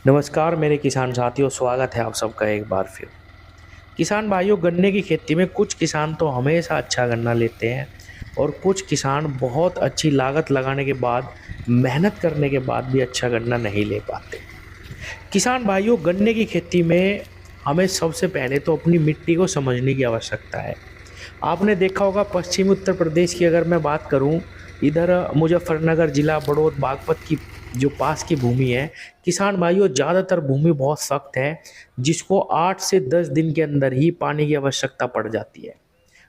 नमस्कार मेरे किसान साथियों, स्वागत है आप सबका एक बार फिर। किसान भाइयों, गन्ने की खेती में कुछ किसान तो हमेशा अच्छा गन्ना लेते हैं और कुछ किसान बहुत अच्छी लागत लगाने के बाद, मेहनत करने के बाद भी अच्छा गन्ना नहीं ले पाते। किसान भाइयों, गन्ने की खेती में हमें सबसे पहले तो अपनी मिट्टी को समझने की आवश्यकता है। आपने देखा होगा पश्चिमी उत्तर प्रदेश की अगर मैं बात करूं, इधर मुजफ्फरनगर जिला बड़ौद बागपत की जो पास की भूमि है, किसान भाइयों ज़्यादातर भूमि बहुत सख्त है, जिसको 8 से 10 दिन के अंदर ही पानी की आवश्यकता पड़ जाती है।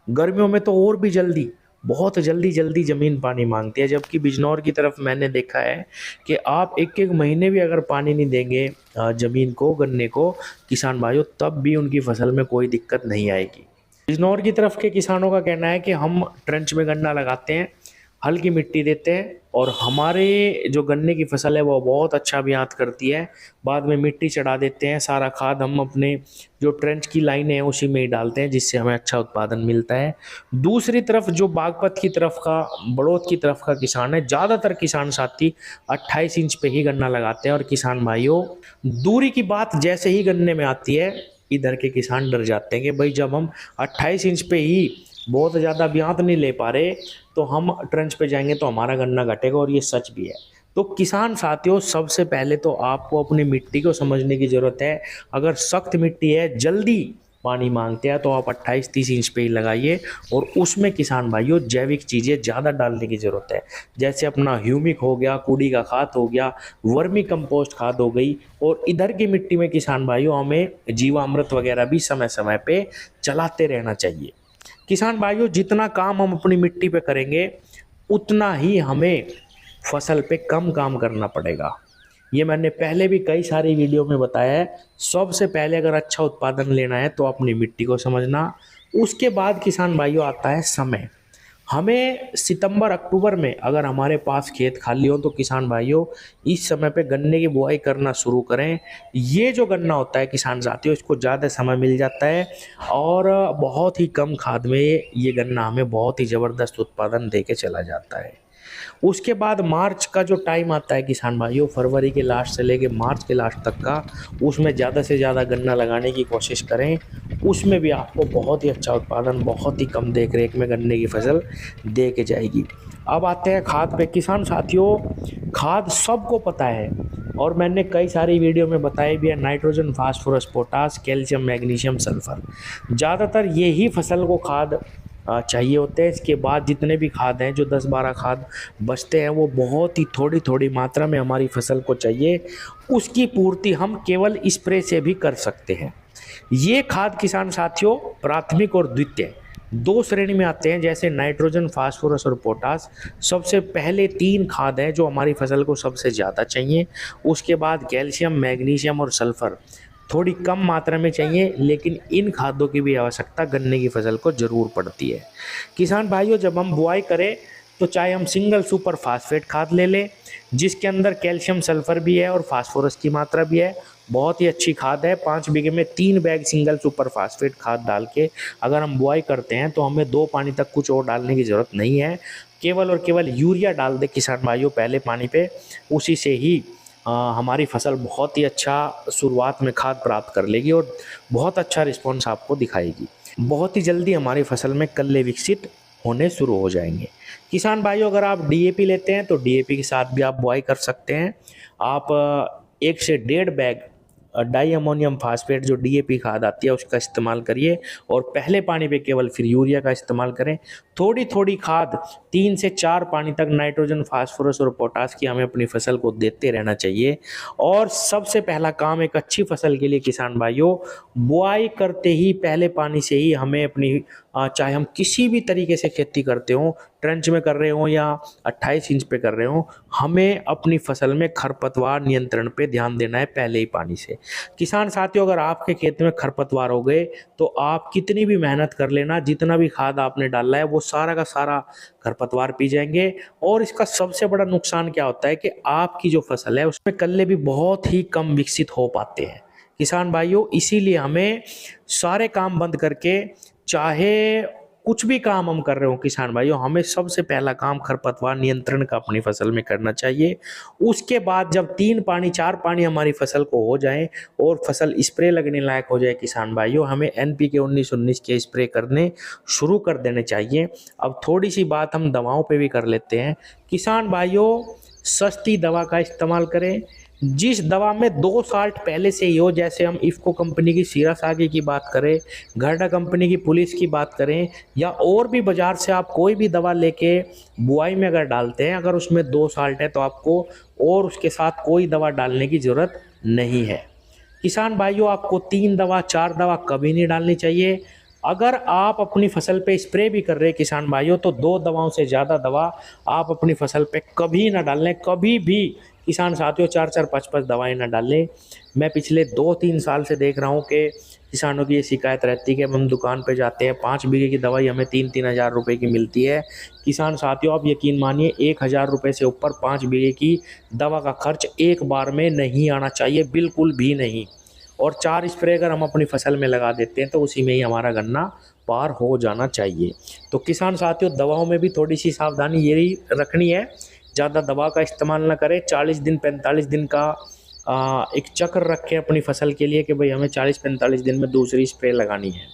गर्मियों में तो और भी जल्दी, बहुत जल्दी जल्दी ज़मीन पानी मांगती है, जबकि बिजनौर की तरफ मैंने देखा है कि आप एक एक महीने भी अगर पानी नहीं देंगे ज़मीन को, गन्ने को, किसान भाइयों, तब भी उनकी फसल में कोई दिक्कत नहीं आएगी। बिजनौर की तरफ के किसानों का कहना है कि हम ट्रेंच में गन्ना लगाते हैं, हल्की मिट्टी देते हैं और हमारे जो गन्ने की फसल है वो बहुत अच्छा ब्यात करती है। बाद में मिट्टी चढ़ा देते हैं, सारा खाद हम अपने जो ट्रेंच की लाइनें हैं उसी में ही डालते हैं, जिससे हमें अच्छा उत्पादन मिलता है। दूसरी तरफ जो बागपत की तरफ का, बड़ौद की तरफ का किसान है, ज़्यादातर किसान साथी 28 इंच पे ही गन्ना लगाते हैं। और किसान भाइयों, दूरी की बात जैसे ही गन्ने में आती है, इधर के किसान डर जाते हैं कि भाई जब हम 28 इंच पे ही बहुत ज़्यादा ब्यात नहीं ले पा रहे, तो हम ट्रेंच पे जाएंगे तो हमारा गन्ना घटेगा, और ये सच भी है। तो किसान साथियों, सबसे पहले तो आपको अपनी मिट्टी को समझने की ज़रूरत है। अगर सख्त मिट्टी है, जल्दी पानी मांगते हैं, तो आप 28-30 इंच पे ही लगाइए। और उसमें किसान भाइयों जैविक चीज़ें ज़्यादा डालने की ज़रूरत है, जैसे अपना ह्यूमिक हो गया, कूड़ी का खाद हो गया, वर्मी कंपोस्ट खाद हो गई। और इधर की मिट्टी में किसान भाइयों हमें जीवामृत वगैरह भी समय समय पे चलाते रहना चाहिए। किसान भाइयों, जितना काम हम अपनी मिट्टी पे करेंगे, उतना ही हमें फसल पे कम काम करना पड़ेगा। ये मैंने पहले भी कई सारी वीडियो में बताया है। सबसे पहले अगर अच्छा उत्पादन लेना है तो अपनी मिट्टी को समझना। उसके बाद किसान भाइयों आता है समय। हमें सितंबर अक्टूबर में अगर हमारे पास खेत खाली हो, तो किसान भाइयों इस समय पे गन्ने की बुआई करना शुरू करें। ये जो गन्ना होता है किसान साथियों, इसको ज़्यादा समय मिल जाता है और बहुत ही कम खाद में ये गन्ना हमें बहुत ही ज़बरदस्त उत्पादन दे के चला जाता है। उसके बाद मार्च का जो टाइम आता है किसान भाइयों, फरवरी के लास्ट से लेके मार्च के लास्ट तक का, उसमें ज़्यादा से ज़्यादा गन्ना लगाने की कोशिश करें। उसमें भी आपको बहुत ही अच्छा उत्पादन, बहुत ही कम देख रेख में गन्ने की फसल दे के जाएगी। अब आते हैं खाद पे। किसान साथियों, खाद सबको पता है और मैंने कई सारी वीडियो में बताया भी है, nitrogen, phosphorus, potash, calcium, magnesium, sulphur, ज़्यादातर यही फसल को खाद चाहिए होते हैं। इसके बाद जितने भी खाद हैं, जो 10-12 खाद बचते हैं, वो बहुत ही थोड़ी थोड़ी मात्रा में हमारी फसल को चाहिए। उसकी पूर्ति हम केवल स्प्रे से भी कर सकते हैं। ये खाद किसान साथियों प्राथमिक और द्वितीय दो श्रेणी में आते हैं, जैसे नाइट्रोजन, फास्फोरस और पोटास। सबसे पहले 3 खाद हैं जो हमारी फसल को सबसे ज़्यादा चाहिए। उसके बाद कैल्शियम, मैग्नीशियम और सल्फर थोड़ी कम मात्रा में चाहिए, लेकिन इन खादों की भी आवश्यकता गन्ने की फसल को ज़रूर पड़ती है। किसान भाइयों, जब हम बुआई करें तो चाहे हम सिंगल सुपर फास्फेट खाद ले लें, जिसके अंदर कैल्शियम, सल्फर भी है और फास्फोरस की मात्रा भी है। बहुत ही अच्छी खाद है। 5 बीघे में 3 बैग सिंगल सुपर फास्फेट खाद डाल के अगर हम बुआई करते हैं, तो हमें 2 पानी तक कुछ और डालने की ज़रूरत नहीं है। केवल और केवल यूरिया डाल दे किसान भाइयों पहले पानी पे, उसी से ही हमारी फसल बहुत ही अच्छा शुरुआत में खाद प्राप्त कर लेगी और बहुत अच्छा रिस्पॉन्स आपको दिखाएगी। बहुत ही जल्दी हमारी फसल में कल्ले विकसित होने शुरू हो जाएंगे। किसान भाइयों, अगर आप डीएपी लेते हैं तो डीएपी के साथ भी आप बुआई कर सकते हैं। आप 1 से 1.5 बैग डाई अमोनियम फास्फेट जो डीएपी खाद आती है उसका इस्तेमाल करिए और पहले पानी पे केवल फिर यूरिया का इस्तेमाल करें। थोड़ी थोड़ी खाद 3 से 4 पानी तक नाइट्रोजन, फास्फोरस और पोटास की हमें अपनी फसल को देते रहना चाहिए। और सबसे पहला काम एक अच्छी फसल के लिए किसान भाइयों, बुआई करते ही पहले पानी से ही हमें अपनी चाहे हम किसी भी तरीके से खेती करते हो, ट्रेंच में कर रहे हो या 28 इंच पे कर रहे हो, हमें अपनी फसल में खरपतवार नियंत्रण पे ध्यान देना है पहले ही पानी से। किसान साथियों, अगर आपके खेत में खरपतवार हो गए तो आप कितनी भी मेहनत कर लेना, जितना भी खाद आपने डाला है वो सारा का सारा खरपतवार पी जाएंगे। और इसका सबसे बड़ा नुकसान क्या होता है कि आपकी जो फसल है उसमें कल्ले भी बहुत ही कम विकसित हो पाते हैं। किसान भाइयों, इसीलिए हमें सारे काम बंद करके, चाहे कुछ भी काम हम कर रहे हो किसान भाइयों, हमें सबसे पहला काम खरपतवार नियंत्रण का अपनी फसल में करना चाहिए। उसके बाद जब 3 पानी 4 पानी हमारी फसल को हो जाए और फसल स्प्रे लगने लायक हो जाए किसान भाइयों, हमें NPK 19-19 के स्प्रे करने शुरू कर देने चाहिए। अब थोड़ी सी बात हम दवाओं पे भी कर लेते हैं। किसान भाइयों, सस्ती दवा का इस्तेमाल करें, जिस दवा में 2 साल्ट पहले से ही हो, जैसे हम इफ़को कंपनी की सीरासागी की बात करें, घरडा कंपनी की पुलिस की बात करें, या और भी बाज़ार से आप कोई भी दवा लेके बुआई में अगर डालते हैं, अगर उसमें 2 साल्ट है तो आपको और उसके साथ कोई दवा डालने की ज़रूरत नहीं है। किसान भाइयों, आपको 3 दवा 4 दवा कभी नहीं डालनी चाहिए। अगर आप अपनी फसल पे स्प्रे भी कर रहे हैं किसान भाइयों, तो 2 दवाओं से ज़्यादा दवा आप अपनी फसल पे कभी ना डालें, कभी भी किसान साथियों 4-4 5-5 दवाएं ना डालें। मैं पिछले 2-3 साल से देख रहा हूँ कि किसानों की ये शिकायत रहती है कि हम दुकान पे जाते हैं, 5 बीघे की दवाई हमें 3-3 हज़ार रुपये की मिलती है। किसान साथियों, आप यकीन मानिए 1,000 रुपये से ऊपर 5 बीघे की दवा का खर्च एक बार में नहीं आना चाहिए, बिल्कुल भी नहीं। और 4 स्प्रे अगर हम अपनी फसल में लगा देते हैं तो उसी में ही हमारा गन्ना पार हो जाना चाहिए। तो किसान साथियों, दवाओं में भी थोड़ी सी सावधानी यही रखनी है, ज़्यादा दवा का इस्तेमाल ना करें। 40 दिन 45 दिन का एक चक्र रखें अपनी फसल के लिए कि भाई हमें 40-45 दिन में दूसरी स्प्रे लगानी है।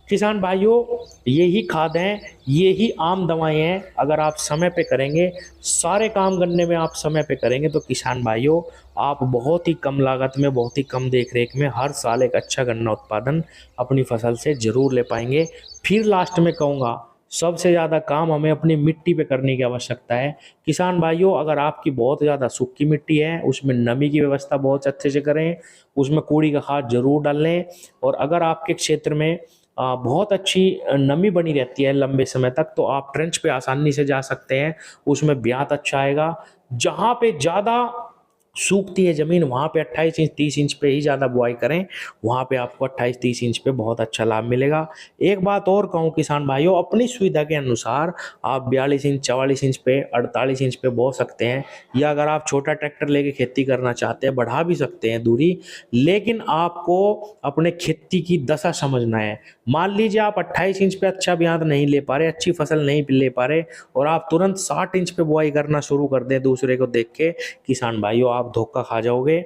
किसान भाइयों, यही खाद हैं, यही आम दवाएं हैं, अगर आप समय पे करेंगे, सारे काम गन्ने में आप समय पे करेंगे, तो किसान भाइयों आप बहुत ही कम लागत में, बहुत ही कम देख रेख में हर साल एक अच्छा गन्ना उत्पादन अपनी फसल से ज़रूर ले पाएंगे। फिर लास्ट में कहूँगा, सबसे ज़्यादा काम हमें अपनी मिट्टी पे करने की आवश्यकता है। किसान भाइयों, अगर आपकी बहुत ज़्यादा सूखी मिट्टी है, उसमें नमी की व्यवस्था बहुत अच्छे से करें, उसमें कूड़ी का खाद ज़रूर डालें। और अगर आपके क्षेत्र में बहुत अच्छी नमी बनी रहती है लंबे समय तक, तो आप ट्रेंच पे आसानी से जा सकते हैं, उसमें ब्यात अच्छा आएगा। जहाँ पे ज़्यादा सूखती है ज़मीन, वहाँ पे 28 इंच 30 इंच पे ही ज़्यादा बुआई करें, वहाँ पे आपको 28-30 इंच पे बहुत अच्छा लाभ मिलेगा। एक बात और कहूँ किसान भाइयों, अपनी सुविधा के अनुसार आप 42 इंच 44 इंच पे 48 इंच पे बो सकते हैं, या अगर आप छोटा ट्रैक्टर लेके खेती करना चाहते हैं बढ़ा भी सकते हैं दूरी, लेकिन आपको अपने खेती की दशा समझना है। मान लीजिए आप 28 इंच पे अच्छा ब्यात नहीं ले पा रहे, अच्छी फसल नहीं ले पा रहे, और आप तुरंत 60 इंच पे बुआई करना शुरू कर दें दूसरे को देख के, किसान भाइयों आप धोखा खा जाओगे,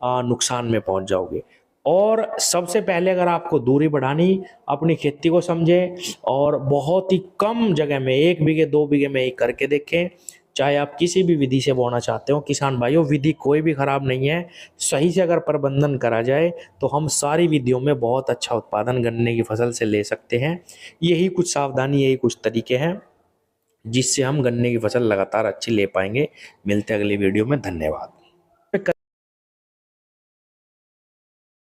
नुकसान में पहुंच जाओगे। और सबसे पहले अगर आपको दूरी बढ़ानी, अपनी खेती को समझें और बहुत ही कम जगह में 1 बीघे 2 बीघे में ही करके देखें। चाहे आप किसी भी विधि से बोना चाहते हो किसान भाइयों, विधि कोई भी खराब नहीं है, सही से अगर प्रबंधन करा जाए तो हम सारी विधियों में बहुत अच्छा उत्पादन गन्ने की फसल से ले सकते हैं। यही कुछ सावधानी, यही कुछ तरीके हैं जिससे हम गन्ने की फसल लगातार अच्छी ले पाएंगे। मिलते हैं अगली वीडियो में, धन्यवाद।